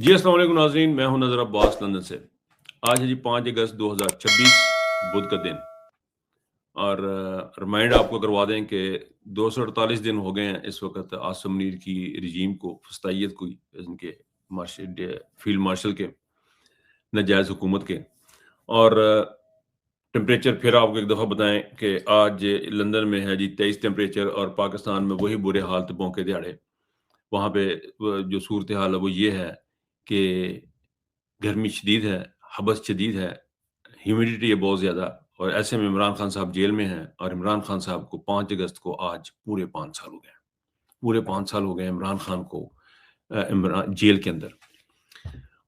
جی السلام علیکم ناظرین، میں ہوں نظر عباس لندن سے۔ آج ہے جی 5 اگست 2026 بدھ کا دن، اور ریمائنڈ آپ کو کروا دیں کہ 248 دن ہو گئے ہیں اس وقت عاصم منیر کی رجیم کو، فسطائیت کو، ان کے فیلڈ مارشل کے ناجائز حکومت کے۔ اور ٹمپریچر پھر آپ کو ایک دفعہ بتائیں کہ آج لندن میں ہے جی 23 ٹمپریچر، اور پاکستان میں وہی برے حالت بونکے دیہڑے۔ وہاں پہ جو صورتحال ہے وہ یہ ہے کہ گرمی شدید ہے، حبس شدید ہے، ہیومیڈیٹی ہے بہت زیادہ، اور ایسے میں عمران خان صاحب جیل میں ہیں، اور عمران خان صاحب کو 5 اگست کو آج پورے 5 سال ہو گئے ہیں۔ پورے 5 سال ہو گئے ہیں عمران خان کو جیل کے اندر،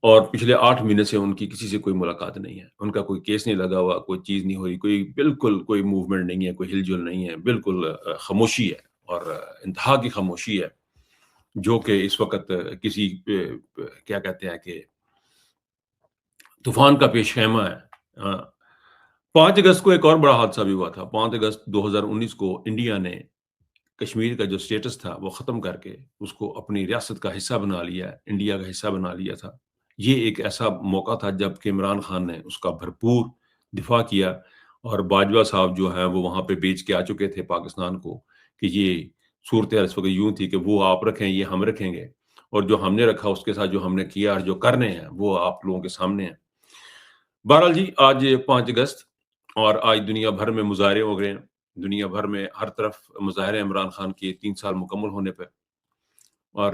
اور پچھلے 8 مہینے سے ان کی کسی سے کوئی ملاقات نہیں ہے، ان کا کوئی کیس نہیں لگا ہوا، کوئی چیز نہیں ہوئی، کوئی بالکل کوئی موومنٹ نہیں ہے، کوئی ہل جل نہیں ہے، بالکل خاموشی ہے، اور انتہا کی خاموشی ہے، جو کہ اس وقت کسی کیا کہتے ہیں کہ طوفان کا پیش خیمہ ہے۔ 5 اگست کو ایک اور بڑا حادثہ بھی ہوا تھا۔ 5 اگست 2019 کو انڈیا نے کشمیر کا جو سٹیٹس تھا وہ ختم کر کے اس کو اپنی ریاست کا حصہ بنا لیا، انڈیا کا حصہ بنا لیا تھا۔ یہ ایک ایسا موقع تھا جب کہ عمران خان نے اس کا بھرپور دفاع کیا، اور باجوہ صاحب جو ہیں وہ وہاں پہ بیچ کے آ چکے تھے پاکستان کو کہ یہ صورتحال اس وقت یوں تھی کہ وہ آپ رکھیں، یہ ہم رکھیں گے، اور جو ہم نے رکھا اس کے ساتھ جو ہم نے کیا اور جو کرنے ہیں وہ آپ لوگوں کے سامنے ہیں۔ بہرحال جی، آج 5 اگست، اور آج دنیا بھر میں مظاہرے ہو گئے ہیں، دنیا بھر میں ہر طرف مظاہرے عمران خان کے 3 سال مکمل ہونے پہ، اور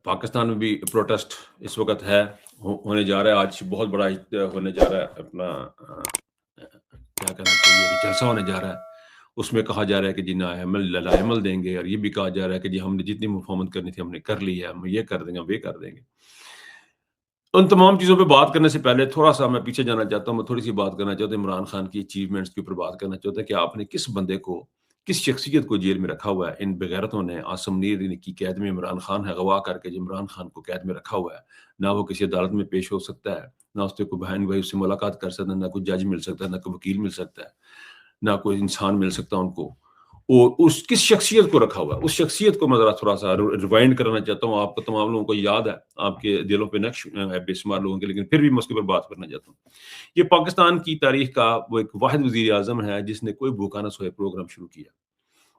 پاکستان میں بھی پروٹیسٹ اس وقت ہے، ہونے جا رہا ہے، آج بہت بڑا ہونے جا رہا ہے، اپنا کیا کہنا چاہیے کہ جلسہ ہونے جا رہا ہے۔ اس میں کہا جا رہا ہے کہ جی لائحہ عمل دیں گے، اور یہ بھی کہا جا رہا ہے کہ جی ہم نے جتنی مفاہمت کرنی تھی ہم نے کر لی ہے، ہم یہ کر دیں گے، ہم یہ کر دیں گے۔ ان تمام چیزوں پہ بات کرنے سے پہلے تھوڑا سا میں پیچھے جانا چاہتا ہوں، میں تھوڑی سی بات کرنا چاہتا ہوں عمران خان کی اچیومنٹس کے اوپر بات کرنا چاہتا ہوں کہ آپ نے کس بندے کو، کس شخصیت کو جیل میں رکھا ہوا ہے۔ ان بغیرتوں نے عاصم منیر کی قید میں عمران خان ہے گواہ کر کے جو عمران خان کو قید میں رکھا ہوا ہے، نہ وہ کسی عدالت میں پیش ہو سکتا ہے، نہ اس سے کوئی بہن بھائی اس سے ملاقات کر سکتا ہے، نہ کوئی جج مل سکتا ہے، نہ کوئی وکیل مل سکتا ہے، نہ کوئی انسان مل سکتا ان کو۔ اور اس کس شخصیت کو رکھا ہوا ہے، اس شخصیت کو میں ذرا تھوڑا سا ریوائنڈ کرنا چاہتا ہوں۔ آپ کو تمام لوگوں کو یاد ہے، آپ کے دلوں پہ نقش ہے بے شمار لوگوں کے، لیکن پھر بھی میں اس کے اوپر بات کرنا چاہتا ہوں۔ یہ پاکستان کی تاریخ کا وہ ایک واحد وزیر اعظم ہے جس نے کوئی بھوکا نہ سوئے پروگرام شروع کیا۔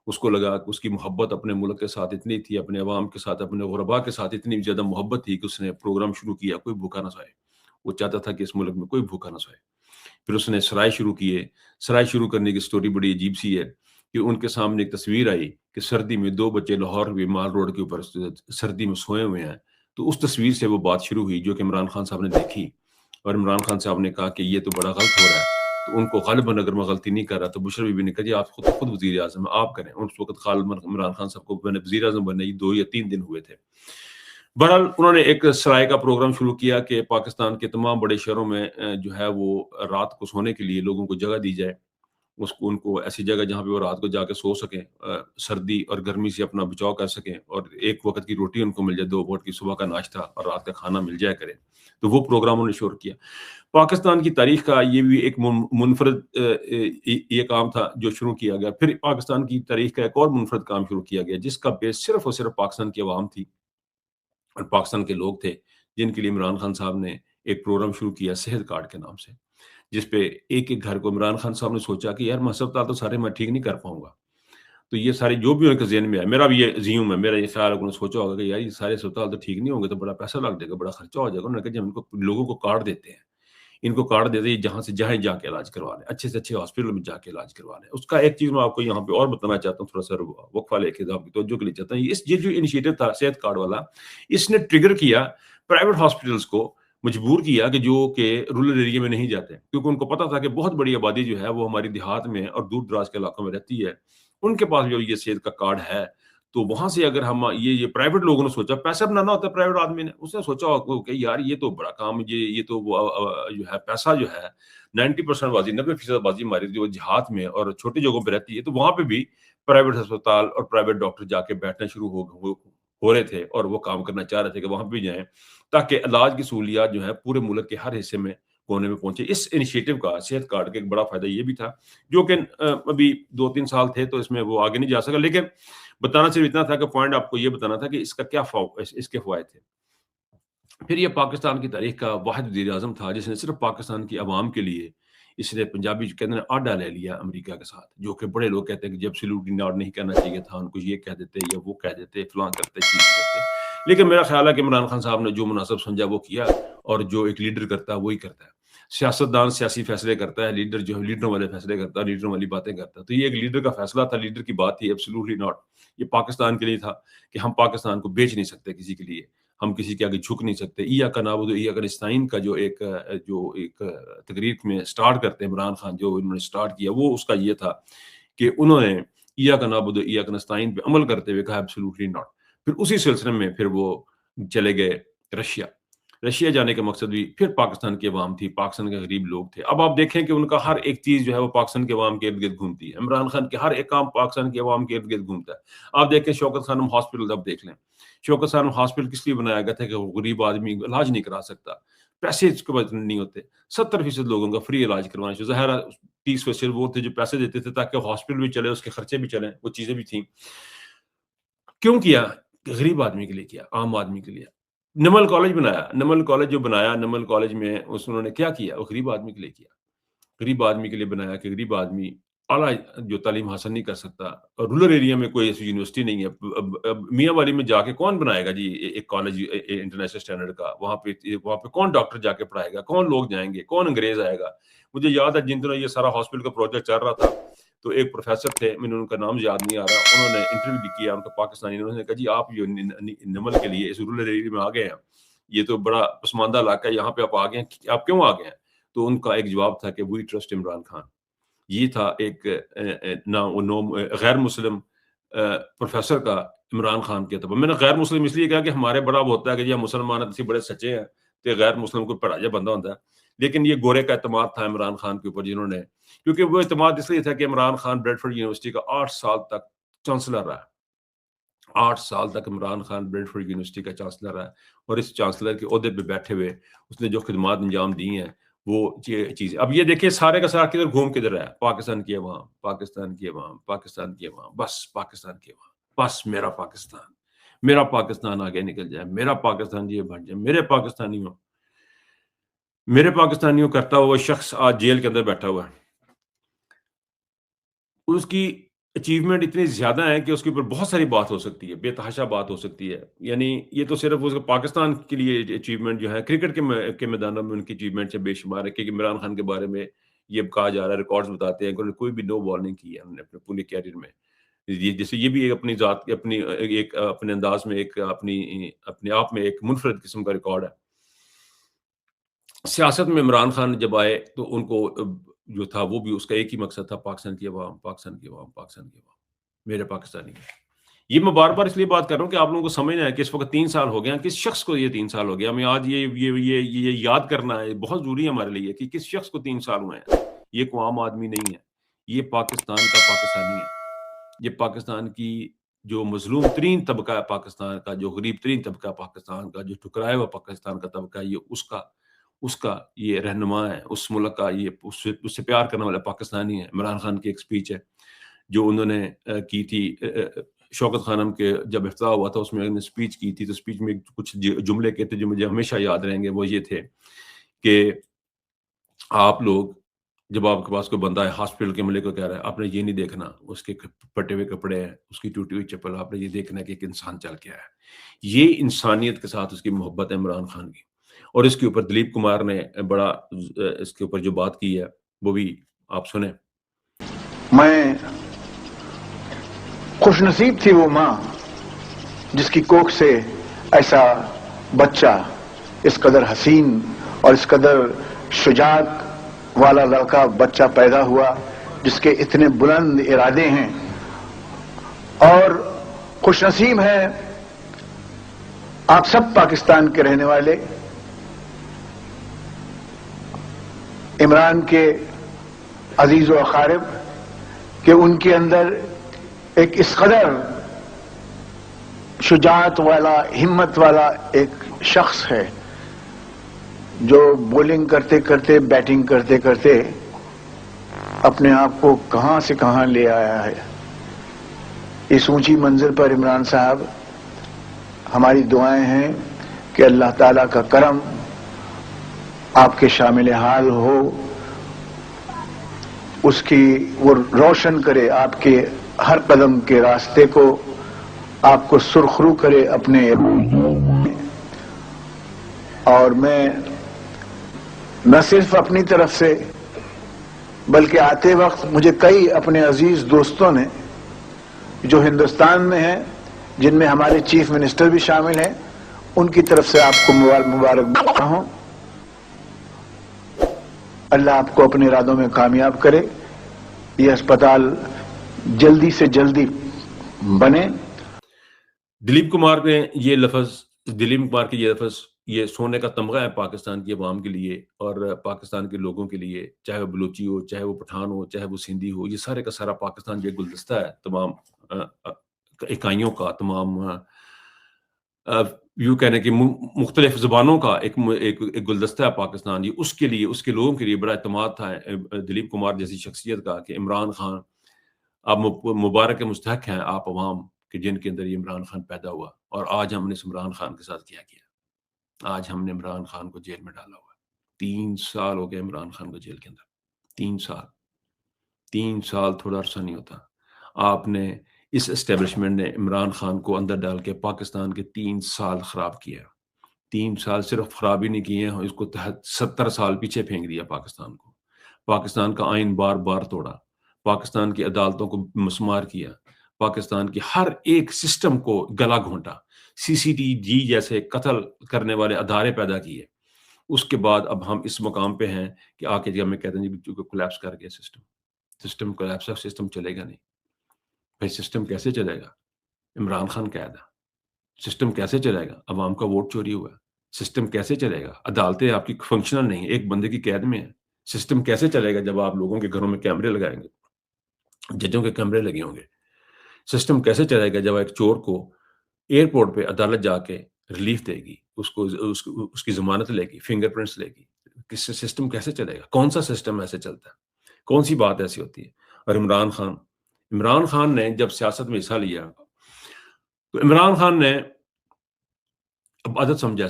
اس کو لگا کہ اس کی محبت اپنے ملک کے ساتھ اتنی تھی، اپنے عوام کے ساتھ، اپنے غربا کے ساتھ اتنی زیادہ محبت تھی کہ اس نے پروگرام شروع کیا کوئی بھوکا نہ سوئے۔ وہ چاہتا تھا کہ اس ملک میں کوئی بھوکا نہ سوئے۔ پھر اس نے سرائے شروع کیے۔ سرائے شروع کرنے کی سٹوری بڑی عجیب سی ہے کہ ان کے سامنے ایک تصویر آئی کہ سردی میں 2 بچے لاہور کے مال روڈ کے اوپر سردی میں سوئے ہوئے ہیں۔ تو اس تصویر سے وہ بات شروع ہوئی جو کہ عمران خان صاحب نے دیکھی، اور عمران خان صاحب نے کہا کہ یہ تو بڑا غلط ہو رہا ہے۔ تو ان کو غالباً اگر میں غلطی نہیں کر رہا تو بشرا بی بی نے کہا جی آپ خود وزیر اعظم ہیں، آپ کریں۔ اس وقت عمران خان صاحب کو وزیر اعظم بننے 2 یا 3 دن ہوئے تھے۔ بہرحال انہوں نے ایک سرائے کا پروگرام شروع کیا کہ پاکستان کے تمام بڑے شہروں میں جو ہے وہ رات کو سونے کے لیے لوگوں کو جگہ دی جائے، ان کو ایسی جگہ جہاں پہ وہ رات کو جا کے سو سکیں، سردی اور گرمی سے اپنا بچاؤ کر سکیں، اور ایک وقت کی روٹی ان کو مل جائے، 2 وقت کی صبح کا ناشتہ اور رات کا کھانا مل جائے کرے۔ تو وہ پروگرام انہوں نے شروع کیا۔ پاکستان کی تاریخ کا یہ بھی ایک منفرد یہ کام تھا جو شروع کیا گیا۔ پھر پاکستان کی تاریخ کا ایک اور منفرد کام شروع کیا گیا جس کا بیس صرف اور صرف پاکستان کی عوام تھی اور پاکستان کے لوگ تھے، جن کے لیے عمران خان صاحب نے ایک پروگرام شروع کیا صحت کارڈ کے نام سے، جس پہ ایک ایک گھر کو عمران خان صاحب نے سوچا کہ یار ہسپتال تو سارے میں ٹھیک نہیں کر پاؤں گا، تو یہ سارے جو بھی ان کے ذہن میں ہے، میرا بھی یہ زیوم ہے، میرا یہ خیال ہے، انہوں نے سوچا ہوگا کہ یار یہ سارے اسپتال تو ٹھیک نہیں ہوں گے تو بڑا پیسہ لگ جائے گا، بڑا خرچہ ہو جائے گا۔ انہوں نے کہا جی ہم ان کو لوگوں کو کارڈ دیتے ہیں، ان کو کارڈ دیتے ہیں جہاں سے جہاں جا کے علاج کروا لیں، اچھے سے اچھے ہاسپٹل میں جا کے علاج کروا لیں۔ اس کا ایک چیز میں آپ کو یہاں پہ اور بتانا چاہتا ہوں، تھوڑا سا وقفہ لے کے آپ کی توجہ کے لیے چاہتا ہوں۔ یہ جو انیشیٹو تھا صحت کارڈ والا، اس نے ٹریگر کیا پرائیویٹ ہاسپٹلس کو، مجبور کیا کہ جو کہ رورل ایریا میں نہیں جاتے، کیونکہ ان کو پتا تھا کہ بہت بڑی آبادی جو ہے وہ ہماری دیہات میں اور دور دراز کے علاقوں میں رہتی ہے، ان کے پاس جو یہ صحت کا کارڈ ہے، تو وہاں سے اگر ہم یہ پرائیویٹ لوگوں نے سوچا، پیسہ بنانا ہوتا ہے پرائیویٹ آدمی نے، اس نے سوچا کہ یار یہ تو بڑا کام، یہ تو جو ہے پیسہ جو ہے 90% بازی، 90% بازی ہماری جو دیہات میں اور چھوٹی جگہوں پہ رہتی ہے، تو وہاں پہ بھی پرائیویٹ ہسپتال اور پرائیویٹ ڈاکٹر جا کے بیٹھنا شروع ہو رہے تھے، اور وہ کام کرنا چاہ رہے تھے کہ وہاں پہ بھی جائیں تاکہ علاج کی سہولیات جو ہے پورے ملک کے ہر حصے میں کونے میں پہنچے۔ اس انیشیٹو کا، صحت کارڈ کا ایک بڑا فائدہ یہ بھی تھا، جو کہ ابھی 2-3 سال تھے تو اس میں وہ آگے نہیں جا سکا، لیکن بتانا صرف اتنا تھا کہ پوائنٹ آپ کو یہ بتانا تھا کہ اس کا کیا اس کے فوائد تھے۔ پھر یہ پاکستان کی تاریخ کا واحد وزیر اعظم تھا جس نے صرف پاکستان کی عوام کے لیے اس نے پنجابی کہتے ہیں آڈا لے لیا امریکہ کے ساتھ، جو کہ بڑے لوگ کہتے ہیں کہ جب سلوٹی ناڈ نہیں کہنا چاہیے تھا، ان کو یہ کہہ دیتے یا وہ کہہ دیتے، فلاں کرتے، چیز کرتے۔ لیکن میرا خیال ہے کہ عمران خان صاحب نے جو مناسب سمجھا وہ کیا، اور جو ایک لیڈر کرتا ہے وہی کرتا ہے۔ سیاستدان سیاسی فیصلے کرتا ہے، لیڈر جو ہے لیڈروں والے فیصلے کرتا ہے، لیڈروں والی باتیں کرتا ہے۔ تو یہ ایک لیڈر کا فیصلہ تھا، لیڈر کی بات تھی، ایبسولوٹلی ناٹ۔ یہ پاکستان کے لیے تھا کہ ہم پاکستان کو بیچ نہیں سکتے کسی کے لیے، ہم کسی کے آگے جھک نہیں سکتے۔ ایاک نعبد و ایاک نستعین کا جو ایک تقریر میں سٹارٹ کرتے ہیں عمران خان، جو انہوں نے سٹارٹ کیا، وہ اس کا یہ تھا کہ انہوں نے ایاک نعبد و ایاک نستعین پہ عمل کرتے ہوئے کہا ایبسولوٹلی ناٹ۔ پھر اسی سلسلے میں پھر وہ چلے گئے رشیا جانے کا مقصد بھی پھر پاکستان کی عوام تھی، پاکستان کے غریب لوگ تھے۔ اب آپ دیکھیں کہ ان کا ہر ایک چیز جو ہے وہ پاکستان کے عوام کے ارد گرد گھومتی ہے۔ عمران خان کے ہر ایک کام پاکستان کے عوام کے ارد گرد گھومتا ہے۔ آپ دیکھیں شوکت خانم ہاسپٹل، اب دیکھ لیں شوکت خانم ہاسپٹل کس لیے بنایا گیا تھا کہ وہ غریب آدمی علاج نہیں کرا سکتا، پیسے اس کے پاس نہیں ہوتے۔ 70% لوگوں کا فری علاج کروانا چاہیے، ظاہر ہے 30% وہ تھے جو پیسے دیتے تھے تاکہ ہاسپٹل بھی چلے، اس کے خرچے بھی چلیں، وہ چیزیں بھی تھیں۔ کیوں کیا؟ غریب آدمی کے لیے کیا، عام آدمی کے لیے۔ نمل کالج بنایا، نمل کالج جو بنایا، نمل کالج میں انہوں نے کیا کیا؟ وہ غریب آدمی کے لیے کیا، غریب آدمی کے لیے بنایا کہ غریب آدمی اعلیٰ جو تعلیم حاصل نہیں کر سکتا، اور رورل ایریا میں کوئی ایسی یونیورسٹی نہیں ہے۔ اب میاں والی میں جا کے کون بنائے گا جی ایک کالج انٹرنیشنل اسٹینڈرڈ کا؟ وہاں پہ کون ڈاکٹر جا کے پڑھائے گا؟ کون لوگ جائیں گے؟ کون انگریز آئے گا؟ مجھے یاد ہے جن دنوں یہ سارا ہاسپٹل کا پروجیکٹ چل رہا تھا تو ایک پروفیسر تھے، میں نے ان کا نام یاد نہیں آ رہا، انہوں نے انٹرویو بھی کیا ان کا پاکستانی، انہوں نے کہا جی آپ یہ نمل کے لیے اس رورل ایریا میں آ گئے ہیں، یہ تو بڑا پسماندہ علاقہ ہے، یہاں پہ آپ آ گئے ہیں، آپ کیوں آ گئے ہیں؟ تو ان کا ایک جواب تھا کہ وی ٹرسٹ عمران خان۔ یہ تھا ایک غیر مسلم پروفیسر کا عمران خان کے طرف۔ میں نے غیر مسلم اس لیے کہا کہ ہمارے بڑا ہوتا ہے کہ یہ مسلمان بڑے سچے ہیں تو غیر مسلم کو پڑھا جا بندہ ہوتا ہے، لیکن یہ گورے کا اعتماد تھا عمران خان کے اوپر، جنہوں نے، کیونکہ وہ اعتماد اس لیے تھا کہ عمران خان بریڈفورڈ یونیورسٹی کا 8 سال تک چانسلر رہا، 8 سال تک عمران خان بریڈفورڈ یونیورسٹی کا چانسلر رہا، اور اس چانسلر کے عہدے پہ بیٹھے ہوئے اس نے جو خدمات انجام دی ہیں وہ چیز۔ اب یہ دیکھیں سارے کا سارا کدھر گھوم کدھر ہے؟ پاکستان کی عوام، پاکستان کی عوام، پاکستان کی عوام، بس پاکستان کی عوام، بس میرا پاکستان، میرا پاکستان آگے نکل جائے، میرا پاکستان یہ بن جائے، میرے پاکستانیوں کرتا ہوا شخص آج جیل کے اندر بیٹھا ہوا ہے، اس کی اچیومنٹ اتنی زیادہ ہے کہ اس کے اوپر بہت ساری بات ہو سکتی ہے، بے تحاشا بات ہو سکتی ہے۔ یعنی یہ تو صرف اس پاکستان کے لیے اچیومنٹ جو ہے، کرکٹ کے میدانوں میں ان کی اچیومنٹ سے بے شمار ہے، کہ عمران خان کے بارے میں یہ کہا جا رہا ہے، ریکارڈز بتاتے ہیں کہ انہوں نے کوئی بھی نو بال نہیں کی ہے انہوں نے اپنے پورے کیریئر میں۔ جیسے یہ بھی ایک اپنی ذات اپنے انداز میں ایک اپنے آپ میں ایک منفرد قسم کا ریکارڈ ہے۔ سیاست میں عمران خان جب آئے تو ان کو جو تھا وہ بھی اس کا ایک ہی مقصد تھا، پاکستان کی عوام، پاکستان کی عوام، پاکستان کی عوام، میرے پاکستانی۔ یہ میں بار بار اس لیے بات کر رہا ہوں کہ آپ لوگوں کو سمجھنا ہے کہ اس وقت 3 سال ہو گئے ہیں، کس شخص کو یہ 3 سال ہو گیا، ہمیں آج یہ یاد کرنا ہے، بہت ضروری ہے ہمارے لیے کہ کس شخص کو 3 سال ہوئے ہیں۔ یہ کوئی عام آدمی نہیں ہے، یہ پاکستان کا پاکستانی ہے، یہ پاکستان کی جو مظلوم ترین طبقہ ہے پاکستان کا، جو غریب ترین طبقہ پاکستان کا، جو ٹھکرایا ہوا پاکستان کا طبقہ ہے، یہ اس کا یہ رہنما ہے، اس ملک کا، یہ اس سے پیار کرنے والا پاکستانی ہے۔ عمران خان کی ایک سپیچ ہے جو انہوں نے کی تھی شوکت خانم کے جب افتتاح ہوا تھا، اس میں انہوں نے سپیچ کی تھی، تو سپیچ میں کچھ جملے کہتے جو مجھے ہمیشہ یاد رہیں گے، وہ یہ تھے کہ آپ لوگ جب آپ کے پاس کوئی بندہ ہے ہاسپٹل کے عملے کو کہہ رہا ہے، آپ نے یہ نہیں دیکھنا اس کے پھٹے ہوئے کپڑے ہیں، اس کی ٹوٹی ہوئی چپل، آپ نے یہ دیکھنا کہ ایک انسان چل کے آیا ہے۔ یہ انسانیت کے ساتھ اس کی محبت ہے عمران خان کی، اور اس کے اوپر دلیپ کمار نے بڑا اس کے اوپر جو بات کی ہے وہ بھی آپ سنیں۔ میں خوش نصیب تھی وہ ماں جس کی کوکھ سے ایسا بچہ، اس قدر حسین اور اس قدر شجاعت والا لڑکا بچہ پیدا ہوا، جس کے اتنے بلند ارادے ہیں، اور خوش نصیب ہیں آپ سب پاکستان کے رہنے والے عمران کے عزیز و اقارب کہ ان کے اندر ایک اس قدر شجاعت والا، ہمت والا ایک شخص ہے جو بولنگ کرتے کرتے، بیٹنگ کرتے کرتے اپنے آپ کو کہاں سے کہاں لے آیا ہے۔ اس اونچی منزل پر عمران صاحب ہماری دعائیں ہیں کہ اللہ تعالیٰ کا کرم آپ کے شامل حال ہو، اس کی وہ روشن کرے آپ کے ہر قدم کے راستے کو، آپ کو سرخرو کرے اپنے. اور میں نہ صرف اپنی طرف سے بلکہ آتے وقت مجھے کئی اپنے عزیز دوستوں نے جو ہندوستان میں ہیں، جن میں ہمارے چیف منسٹر بھی شامل ہیں، ان کی طرف سے آپ کو مبارکباد ہوں. اللہ آپ کو اپنے ارادوں میں کامیاب کرے، یہ اسپتال جلدی سے جلدی بنے. دلیپ کمار نے یہ لفظ، دلیپ کمار کے یہ لفظ، یہ سونے کا تمغہ ہے پاکستان کی عوام کے لیے اور پاکستان کے لوگوں کے لیے، چاہے وہ بلوچی ہو، چاہے وہ پٹھان ہو، چاہے وہ سندھی ہو. یہ سارے کا سارا پاکستان جو گلدستہ ہے تمام اکائیوں کا، تمام یوں کہنے کہ مختلف زبانوں کا ایک گلدستہ ہے پاکستان. یہ اس کے لیے، اس کے لوگوں کے لیے بڑا اعتماد تھا دلیپ کمار جیسی شخصیت کا کہ عمران خان آپ مبارک مستحق ہیں، آپ عوام کہ جن کے اندر یہ عمران خان پیدا ہوا. اور آج ہم نے اس عمران خان کے ساتھ کیا کیا؟ آج ہم نے عمران خان کو جیل میں ڈالا ہوا. 3 سال ہو گئے عمران خان کو جیل کے اندر. 3 سال تھوڑا عرصہ نہیں ہوتا. آپ نے، اس اسٹیبلشمنٹ نے عمران خان کو اندر ڈال کے پاکستان کے 3 سال خراب کیا. 3 سال صرف خراب ہی نہیں کیے ہیں، اس کو 70 سال پیچھے پھینک دیا پاکستان کو. پاکستان کا آئین بار بار توڑا، پاکستان کی عدالتوں کو مسمار کیا، پاکستان کی ہر ایک سسٹم کو گلا گھونٹا، CCTV جیسے قتل کرنے والے ادارے پیدا کیے. اس کے بعد اب ہم اس مقام پہ ہیں کہ آ کے جب ہمیں کہتے ہیں جی کولیپس کر گیا سسٹم کولیپس، سسٹم چلے گا نہیں. بھائی سسٹم کیسے چلے گا؟ عمران خان قید ہے. سسٹم کیسے چلے گا؟ عوام کا ووٹ چوری ہوا ہے. سسٹم کیسے چلے گا؟ عدالتیں آپ کی فنکشنل نہیں، ایک بندے کی قید میں ہے. سسٹم کیسے چلے گا جب آپ لوگوں کے گھروں میں کیمرے لگائیں گے، ججوں کے کیمرے لگے ہوں گے؟ سسٹم کیسے چلے گا جب ایک چور کو ایئرپورٹ پہ عدالت جا کے ریلیف دے گی، اس کی ضمانت لے گی، فنگر پرنٹس لے گی؟ سسٹم کیسے چلے گا؟ کون سا سسٹم ایسے چلتا ہے؟ کون سی بات ایسی ہوتی ہے؟ اور عمران خان نے جب سیاست میں حصہ لیا تو عمران خان نے عبادت سمجھا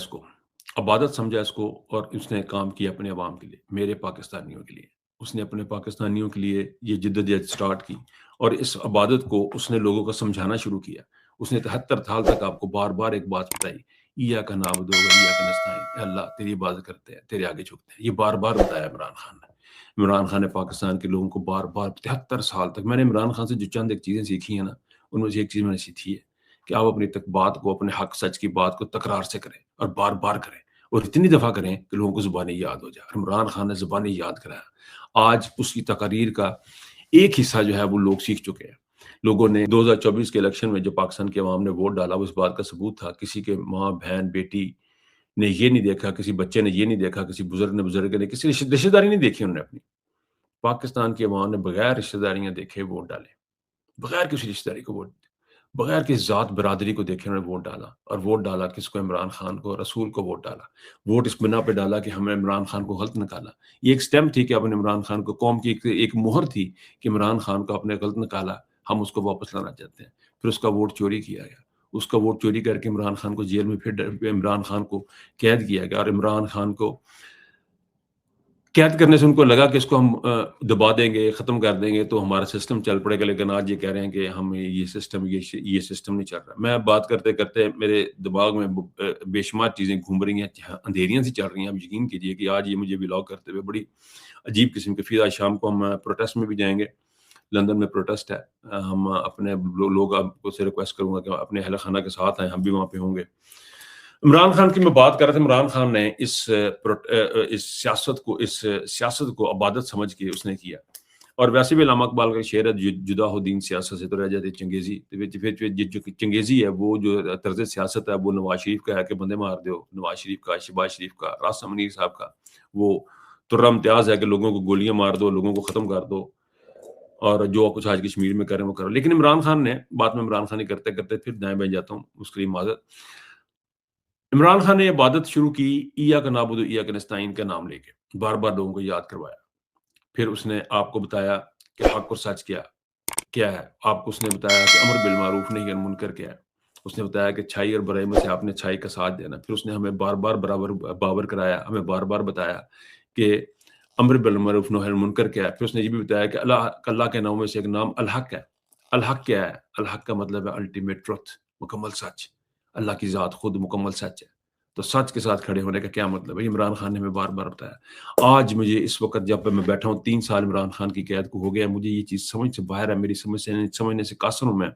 اس کو اور اس نے کام کیا اپنے عوام کے لیے، میرے پاکستانیوں کے لیے. اس نے اپنے پاکستانیوں کے لیے یہ جدوجہد سٹارٹ کی اور اس عبادت کو اس نے لوگوں کو سمجھانا شروع کیا. اس نے 73 سال تک آپ کو بار بار ایک بات بتائی، ایاک نعبد و ایاک نستعین، اللہ تیری عبادت کرتے ہیں، تیرے آگے جھکتے ہیں. یہ بار بار بتایا عمران خان نے. عمران خان نے پاکستان کے لوگوں کو بار بار 73 سال تک، میں نے عمران خان سے جو چند ایک چیزیں سیکھی ہیں نا، ان میں سے ایک چیز میں نے سیکھی ہے کہ آپ اپنی بات کو، اپنے حق سچ کی بات کو تکرار سے کریں اور بار بار کریں اور اتنی دفعہ کریں کہ لوگوں کو زبانیں یاد ہو جائے. عمران خان نے زبانیں یاد کرایا. آج اس کی تقاریر کا ایک حصہ جو ہے وہ لوگ سیکھ چکے ہیں. لوگوں نے 2024 کے الیکشن میں جو پاکستان کے عوام نے ووٹ ڈالا، وہ اس بات کا ثبوت تھا. کسی کے ماں، بہن، بیٹی نے یہ نہیں دیکھا، کسی بچے نے یہ نہیں دیکھا، کسی بزرگ نے کسی رشتہ داری نہیں دیکھی انہوں نے اپنی. پاکستان کے عوام نے بغیر رشتہ داریاں دیکھے ووٹ ڈالے، بغیر کسی رشتہ داری کو ووٹ، بغیر کسی ذات برادری کو دیکھے انہوں نے ووٹ ڈالا. اور ووٹ ڈالا کس کو؟ عمران خان کو، رسول کو ووٹ ڈالا. ووٹ اس بنا پہ ڈالا کہ ہمیں عمران خان کو غلط نکالا. یہ ایک سٹیمپ تھی کہ اپنے عمران خان کو، قوم کی ایک مہر تھی کہ عمران خان کو اپنے غلط نکالا، ہم اس کو واپس لانا چاہتے ہیں. پھر اس کا ووٹ چوری کیا گیا. اس کا ووٹ چوری کر کے عمران خان کو جیل میں، پھر عمران خان کو قید کیا گیا. اور عمران خان کو قید کرنے سے ان کو لگا کہ اس کو ہم دبا دیں گے، ختم کر دیں گے تو ہمارا سسٹم چل پڑے گا. لیکن آج یہ کہہ رہے ہیں کہ ہم یہ سسٹم نہیں چل رہا. میں بات کرتے کرتے میرے دماغ میں بے شمار چیزیں گھوم رہی ہیں، اندھیریاں سی چل رہی ہیں. آپ یقین کیجئے کہ آج یہ مجھے ولاگ کرتے ہوئے بڑی عجیب قسم کی فیل. آج شام کو ہم پروٹیسٹ میں بھی جائیں گے، لندن میں پروٹیسٹ ہے. ہم اپنے لوگ، آپ کو سے ریکویسٹ کروں گا کہ اپنے اہل خانہ کے ساتھ آئیں، ہم بھی وہاں پہ ہوں گے. عمران خان کی میں بات کر رہا تھا. عمران خان نے اس سیاست کو عبادت سمجھ کے اس نے کیا. اور ویسے بھی علامہ اقبال کا شعر ہے، جدا ہو دین سیاست سے تو رہ جاتی چنگیزی. جو چنگیزی ہے، وہ جو طرز سیاست ہے، وہ نواز شریف کا ہے کہ بندے مار دو، نواز شریف کا، شہباز شریف کا، راستہ منیر صاحب کا. وہ ترہ امتیاز ہے کہ لوگوں کو گولیاں مار دو، لوگوں کو ختم کر دو، اور جو کچھ آج کشمیر میں کریں وہ کرو. لیکن عمران خان نے، بات میں عمران خان ہی کرتے کرتے پھر دائیں بائیں جاتا ہوں، اس کے لیے معذرت. عمران خان نے عبادت شروع کی ایاک نعبد و ایاک نستعین کا نام لے کے، بار بار لوگوں کو یاد کروایا. پھر اس نے آپ کو بتایا کہ حق اور سچ کیا ہے. آپ کو اس نے بتایا کہ امر بالمعروف نہی عن المنکر کیا ہے. اس نے بتایا کہ اچھائی اور برائی میں سے آپ نے اچھائی کا ساتھ دینا. پھر اس نے ہمیں بار بار باور کرایا، ہمیں بار بار بتایا کہ امر بالمعروف نہی عن المنکر کیا ہے. پھر اس نے یہ بھی بتایا کہ اللہ کے ناموں میں سے ایک نام الحق ہے. الحق کیا ہے؟ الحق کا مطلب ہے الٹیمیٹ ٹروتھ، مکمل سچ. اللہ کی ذات خود مکمل سچ ہے. تو سچ کے ساتھ کھڑے ہونے کا کیا مطلب ہے؟ عمران خان نے ہمیں بار بار بتایا. آج مجھے اس وقت جب میں بیٹھا ہوں 3 سال عمران خان کی قید کو ہو گیا، مجھے یہ چیز سمجھ سے باہر ہے، میری سمجھنے سے قاصر ہوں میں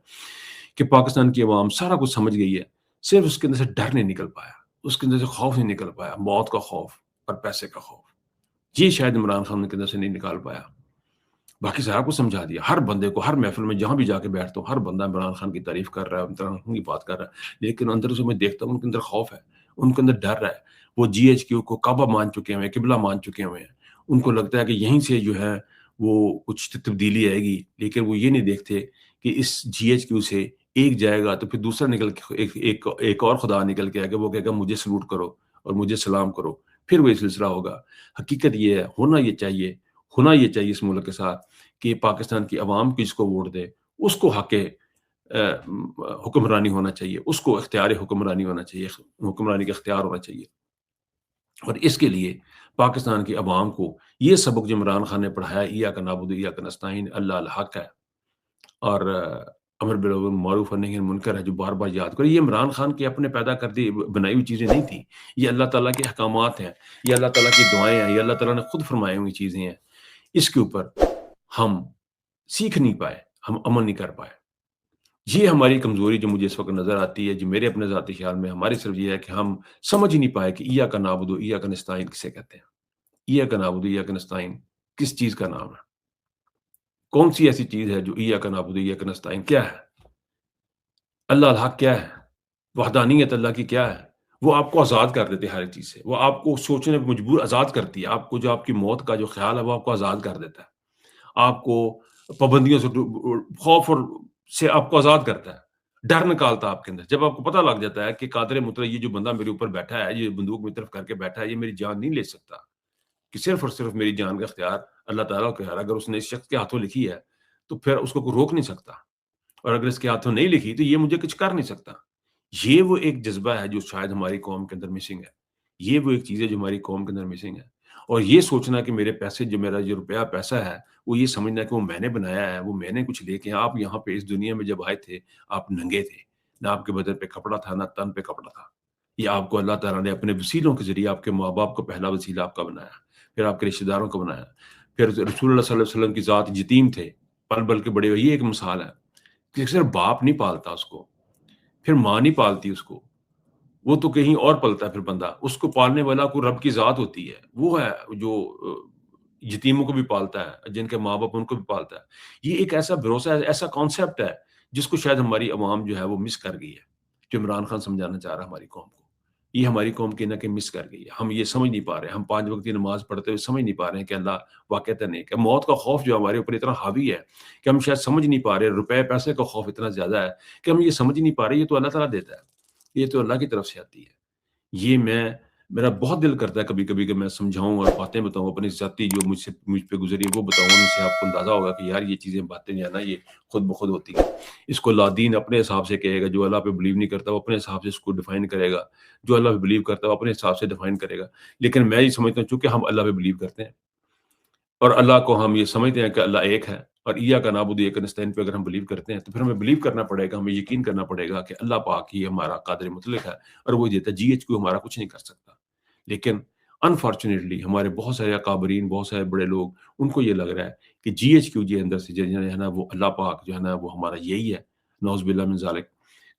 کہ پاکستان کی عوام سارا کچھ سمجھ گئی ہے، صرف اس کے اندر سے ڈر نہیں نکل پایا، اس کے اندر سے خوف نہیں نکل پایا، موت کا خوف اور پیسے کا خوف. یہ شاید عمران خان کے اندر سے نہیں نکال پایا. باقی سارا کچھ سمجھا دیا. ہر بندے کو، ہر محفل میں جہاں بھی جا کے بیٹھتا ہوں، ہر بندہ عمران خان کی تعریف کر رہا ہے، عمران خان کی بات کر رہا ہے، لیکن اندر سے میں دیکھتا ہوں ان کے اندر خوف ہے، ان کے اندر ڈر ہے. وہ GHQ کو کعبہ مان چکے ہوئے ہیں، قبلہ مان چکے ہوئے ہیں. ان کو لگتا ہے کہ یہیں سے جو ہے وہ کچھ تبدیلی آئے گی، لیکن وہ یہ نہیں دیکھتے کہ اس GHQ سے ایک جائے گا تو پھر دوسرا نکل کے ایک اور خدا نکل کے آئے گا، وہ کہے گا مجھے سلوٹ کرو اور مجھے سلام کرو، پھر وہ سلسلہ ہوگا. حقیقت یہ ہے، ہونا یہ چاہیے اس ملک کے ساتھ کہ پاکستان کی عوام کس کو ووٹ دے، اس کو حق حکمرانی ہونا چاہیے، اس کو اختیار حکمرانی ہونا چاہیے، حکمرانی کا اختیار ہونا چاہیے. اور اس کے لیے پاکستان کی عوام کو یہ سبق جو عمران خان نے پڑھایا، ایاک نعبد و ایاک نستعین، اللہ الحق ہے اور امر بالمعروف اور نہی عن المنکر ہے، جو بار بار یاد کرو. یہ عمران خان کے اپنے پیدا کر دی بنائی ہوئی چیزیں نہیں تھیں، یہ اللہ تعالیٰ کے احکامات ہیں، یہ اللہ تعالیٰ کی دعائیں ہیں، یہ اللہ تعالیٰ نے خود فرمائی ہوئی چیزیں ہیں. اس کے اوپر ہم سیکھ نہیں پائے، ہم عمل نہیں کر پائے. یہ ہماری کمزوری جو مجھے اس وقت نظر آتی ہے، جو میرے اپنے ذاتی خیال میں ہماری صرف یہ ہے کہ ہم سمجھ ہی نہیں پائے کہ ایاک نعبد و ایاک نستعین کسے کہتے ہیں. ایاک نعبد و ایاک نستعین کس چیز کا نام ہے؟ کون سی ایسی چیز ہے جو ایاک نعبد و ایاک نستعین کیا ہے؟ اللہ الحق کیا ہے؟ وحدانیت اللہ کی کیا ہے؟ وہ آپ کو آزاد کر دیتے ہر ایک چیز سے، وہ آپ کو سوچنے پر مجبور آزاد کرتی ہے. آپ کو جو آپ کی موت کا جو خیال ہے وہ آپ کو آزاد کر دیتا ہے، آپ کو پابندیوں سے خوف اور سے آپ کو آزاد کرتا ہے، ڈر نکالتا ہے آپ کے اندر. جب آپ کو پتہ لگ جاتا ہے کہ قادر مطلق یہ جو بندہ میرے اوپر بیٹھا ہے، یہ بندوق میری طرف کر کے بیٹھا ہے، یہ میری جان نہیں لے سکتا، کہ صرف اور صرف میری جان کا اختیار اللہ تعالیٰ کا ہے. اگر اس نے اس شخص کے ہاتھوں لکھی ہے تو پھر اس کو کوئی روک نہیں سکتا، اور اگر اس کے ہاتھوں نہیں لکھی تو یہ مجھے کچھ کر نہیں سکتا. یہ وہ ایک جذبہ ہے جو شاید ہماری قوم کے اندر مسنگ ہے. یہ وہ ایک چیز ہے جو ہماری قوم کے اندر مسنگ ہے. اور یہ سوچنا کہ میرے پیسے، جو میرا جو روپیہ پیسہ ہے، وہ یہ سمجھنا کہ وہ میں نے بنایا ہے، وہ میں نے کچھ لے کے. آپ یہاں پہ اس دنیا میں جب آئے تھے آپ ننگے تھے، نہ آپ کے بدن پہ کپڑا تھا، نہ تن پہ کپڑا تھا. یہ آپ کو اللہ تعالیٰ نے اپنے وسیلوں کے ذریعے، آپ کے ماں باپ کو پہلا وسیلہ آپ کا بنایا، پھر آپ کے رشتہ داروں کو بنایا، پھر رسول اللہ صلی اللہ علیہ وسلم کی ذات یتیم تھے، پل بل کے بڑے ہوئے. یہ ایک مثال ہے کہ صرف باپ نہیں پالتا اس کو، پھر ماں نہیں پالتی اس کو، وہ تو کہیں اور پلتا ہے. پھر بندہ، اس کو پالنے والا کو رب کی ذات ہوتی ہے، وہ ہے جو یتیموں کو بھی پالتا ہے، جن کے ماں باپ ان کو بھی پالتا ہے. یہ ایک ایسا بھروسہ ہے، ایسا کانسیپٹ ہے جس کو شاید ہماری عوام جو ہے وہ مس کر گئی ہے، جو عمران خان سمجھانا چاہ رہا ہے ہماری قوم کو. یہ ہماری قوم کی نہ کہ مس کر گئی ہے. ہم یہ سمجھ نہیں پا رہے، ہم 5 وقت کی نماز پڑھتے ہوئے سمجھ نہیں پا رہے ہیں کہ اللہ واقعتاً ہے، کہ موت کا خوف جو ہمارے اوپر اتنا حاوی ہے کہ ہم شاید سمجھ نہیں پا رہے. روپے پیسے کا خوف اتنا زیادہ ہے کہ ہم یہ سمجھ نہیں پا رہے. یہ تو اللہ تعالیٰ دیتا ہے، یہ تو اللہ کی طرف سے آتی ہے. یہ میرا بہت دل کرتا ہے کبھی کبھی کہ میں سمجھاؤں اور باتیں بتاؤں، اپنی ذاتی جو مجھ پہ گزری وہ بتاؤں. ان سے آپ کو اندازہ ہوگا کہ یار یہ چیزیں، باتیں جو ہے نا، یہ خود بخود ہوتی ہیں. اس کو لادین اپنے حساب سے کہے گا، جو اللہ پہ بلیو نہیں کرتا وہ اپنے حساب سے اس کو ڈیفائن کرے گا، جو اللہ پہ بلیو کرتا ہے وہ اپنے حساب سے ڈیفائن کرے گا. لیکن میں یہ سمجھتا ہوں چونکہ ہم اللہ پہ بلیو کرتے ہیں اور اللہ کو ہم یہ سمجھتے ہیں کہ اللہ ایک ہے، اور ایاک نعبد و ایاک نستعین پہ اگر ہم بلیو کرتے ہیں تو پھر ہمیں بلیو کرنا پڑے گا، ہمیں یقین کرنا پڑے گا کہ اللہ پاک ہی ہمارا قادر مطلق ہے اور وہ دیتا ہے. GHQ ہمارا کچھ نہیں کر سکتا. لیکن انفارچونیٹلی ہمارے بہت سارے اکابرین، بہت سارے بڑے لوگ، ان کو یہ لگ رہا ہے کہ GHQ جی اندر سے جو ہے نا وہ اللہ پاک جو ہے نا وہ ہمارا یہی ہے. نعوذ باللہ من ذالک،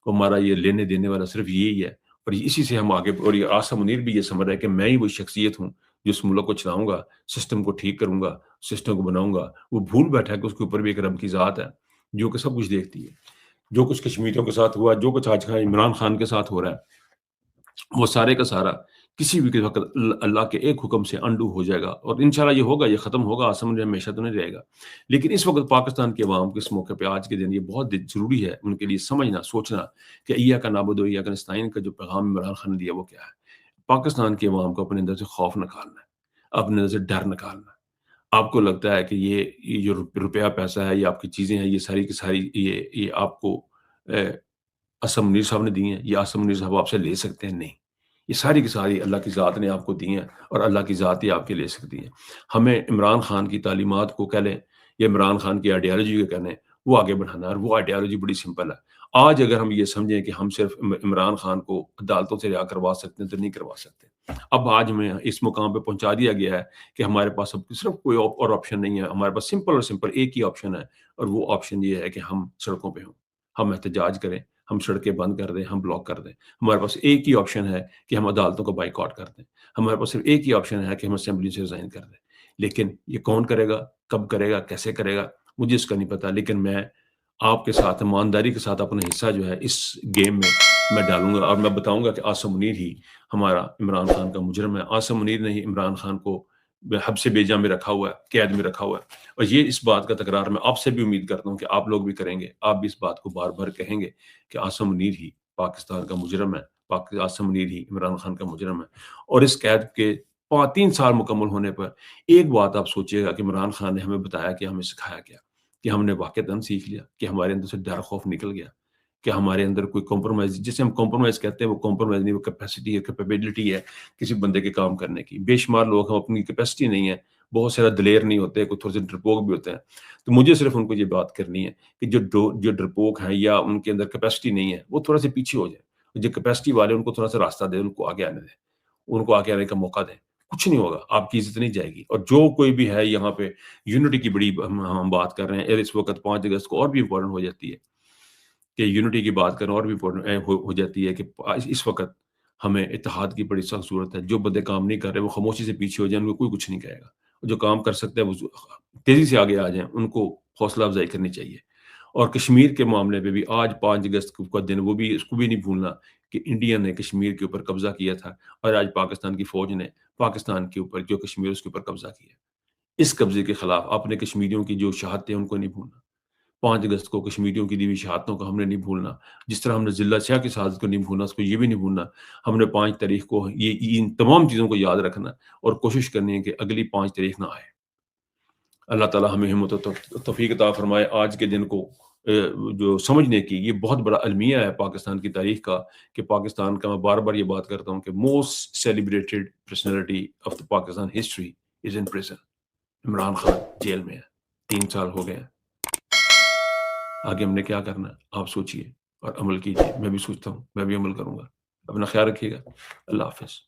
ہمارا یہ لینے دینے والا صرف یہی ہے. اور اسی سے ہم آگے، اور یہ آصم منیر بھی یہ سمجھ رہا ہے کہ میں ہی وہ شخصیت ہوں جو اس ملک کو چلاؤں گا، سسٹم کو ٹھیک کروں گا، سسٹم کو بناؤں گا. وہ بھول بیٹھا ہے کہ اس کے اوپر بھی ایک رب کی ذات ہے جو کہ سب کچھ دیکھتی ہے. جو کچھ کشمیریوں کے ساتھ ہوا، جو کچھ آج عمران خان کے ساتھ ہو رہا ہے، وہ سارے کا سارا کسی بھی وقت اللہ کے ایک حکم سے انڈو ہو جائے گا. اور انشاءاللہ یہ ہوگا، یہ ختم ہوگا. آسم میں ہمیشہ تو نہیں رہے گا. لیکن اس وقت پاکستان کے عوام کو اس موقع پہ آج کے دن یہ بہت ضروری ہے ان کے لیے سمجھنا، سوچنا کہ ایاک نعبد و ایاک نستعین کا جو پیغام عمران خان نے دیا وہ کیا ہے. پاکستان کے عوام کو اپنے اندر سے خوف نکالنا ہے، اپنے اندر سے ڈر نکالنا ہے. آپ کو لگتا ہے کہ یہ جو روپیہ پیسہ ہے، یہ آپ کی چیزیں ہیں، یہ ساری کی ساری یہ آپ کو اسم منیر صاحب نے دی ہیں، یہ اسم منیر صاحب آپ سے لے سکتے ہیں؟ نہیں، یہ ساری کی ساری اللہ کی ذات نے آپ کو دی ہیں، اور اللہ کی ذات ہی آپ کے لے سکتی ہے۔ ہمیں عمران خان کی تعلیمات کو کہہ لیں یا عمران خان کی آئیڈیالوجی کو کہہ لیں، وہ آگے بڑھانا ہے، اور وہ آئیڈیالوجی بڑی سمپل ہے۔ آج اگر ہم یہ سمجھیں کہ ہم صرف عمران خان کو عدالتوں سے رہا کروا سکتے ہیں تو نہیں کروا سکتے۔ اب آج ہمیں اس مقام پہ پہنچا دیا گیا ہے کہ ہمارے پاس اب صرف کوئی اور آپشن نہیں ہے، ہمارے پاس سمپل اور سمپل ایک ہی آپشن ہے، اور وہ آپشن یہ ہے کہ ہم سڑکوں پہ ہوں، ہم احتجاج کریں، ہم سڑکیں بند کر دیں، ہم بلاک کر دیں۔ ہمارے پاس ایک ہی آپشن ہے کہ ہم عدالتوں کو بائی کاٹ کر دیں، ہمارے پاس صرف ایک ہی آپشن ہے کہ ہم اسمبلی سے ریزائن کر دیں۔ لیکن یہ کون کرے گا، کب کرے گا، کیسے کرے گا، مجھے اس کا نہیں پتا، لیکن میں آپ کے ساتھ ایمانداری کے ساتھ اپنا حصہ جو ہے اس گیم میں ڈالوں گا، اور میں بتاؤں گا کہ عاصم منیر ہی ہمارا عمران خان کا مجرم ہے۔ عاصم منیر نے ہی عمران خان کو حبس بیجا میں رکھا ہوا ہے، قید میں رکھا ہوا ہے، اور یہ اس بات کا تکرار میں آپ سے بھی امید کرتا ہوں کہ آپ لوگ بھی کریں گے، آپ بھی اس بات کو بار بار کہیں گے کہ عاصم منیر ہی پاکستان کا مجرم ہے، عاصم منیر ہی عمران خان کا مجرم ہے۔ اور اس قید کے 3 سال مکمل ہونے پر ایک بات آپ سوچیے گا کہ عمران خان نے ہمیں بتایا کہ ہمیں سکھایا کیا، کہ ہم نے واقعتاً سیکھ لیا، کہ ہمارے اندر سے ڈر خوف نکل گیا، کہ ہمارے اندر کوئی کمپرومائز، جسے ہم کمپرومائز کہتے ہیں، وہ کمپرومائز نہیں، وہ کیپیسٹی ہے، کیپیبلٹی ہے کسی بندے کے کام کرنے کی۔ بے شمار لوگ ہم اپنی کیپیسٹی نہیں ہے، بہت سارا دلیر نہیں ہوتے، کوئی تھوڑے سے ڈرپوک بھی ہوتے ہیں، تو مجھے صرف ان کو یہ بات کرنی ہے کہ جو ڈرپوک ہیں یا ان کے اندر کیپیسٹی نہیں ہے، وہ تھوڑا سے پیچھے ہو جائے، جو کیپیسٹی والے ان کو تھوڑا سا راستہ دیں، ان کو آگے آنے دیں، ان کو آگے آنے کا موقع دیں، کچھ نہیں ہوگا، آپ کی عزت نہیں جائے گی۔ اور جو کوئی بھی ہے یہاں پہ یونٹی کی بڑی ہم بات کر رہے ہیں، اور اس وقت 5 اگست کو اور بھی امپورٹنٹ ہو جاتی ہے کہ یونٹی کی بات کرنا، اور بھی امپورٹنٹ ہو جاتی ہے کہ اس وقت ہمیں اتحاد کی بڑی سخت ضرورت ہے۔ جو بندے کام نہیں کر رہے وہ خاموشی سے پیچھے ہو جائیں، ان کو کوئی کچھ نہیں کہے گا۔ جو کام کر سکتے ہیں وہ تیزی سے آگے آ جائیں، ان کو حوصلہ افزائی کرنی چاہیے۔ اور کشمیر کے معاملے پہ بھی آج 5 اگست کا دن، وہ بھی اس کو بھی نہیں بھولنا کہ انڈیا نے کشمیر کے اوپر قبضہ کیا تھا، اور آج پاکستان کی فوج نے پاکستان کے اوپر جو کشمیر اس کے اوپر قبضہ کیا۔ اس قبضے کے خلاف اپنے کشمیریوں کی جو شہادتیں ان کو نہیں بھولنا، 5 اگست کو کشمیریوں کی دی ہوئی شہادتوں کو ہم نے نہیں بھولنا، جس طرح ہم نے ضلع شاہ کی شہادت کو نہیں بھولنا، اس کو یہ بھی نہیں بھولنا۔ ہم نے 5 تاریخ کو ان تمام چیزوں کو یاد رکھنا، اور کوشش کرنی ہے کہ اگلی 5 تاریخ نہ آئے۔ اللہ تعالیٰ ہمیں ہمت و توفیق عطا فرمائے آج کے دن کو جو سمجھنے کی۔ یہ بہت بڑا المیہ ہے پاکستان کی تاریخ کا، کہ پاکستان کا، میں بار بار یہ بات کرتا ہوں کہ most celebrated personality of the Pakistan history is in prison. Imran Khan جیل میں ہے، 3 سال ہو گئے ہیں۔ آگے ہم نے کیا کرنا ہے آپ سوچئے اور عمل کیجئے۔ میں بھی سوچتا ہوں، میں بھی عمل کروں گا۔ اپنا خیال رکھیے گا۔ اللہ حافظ۔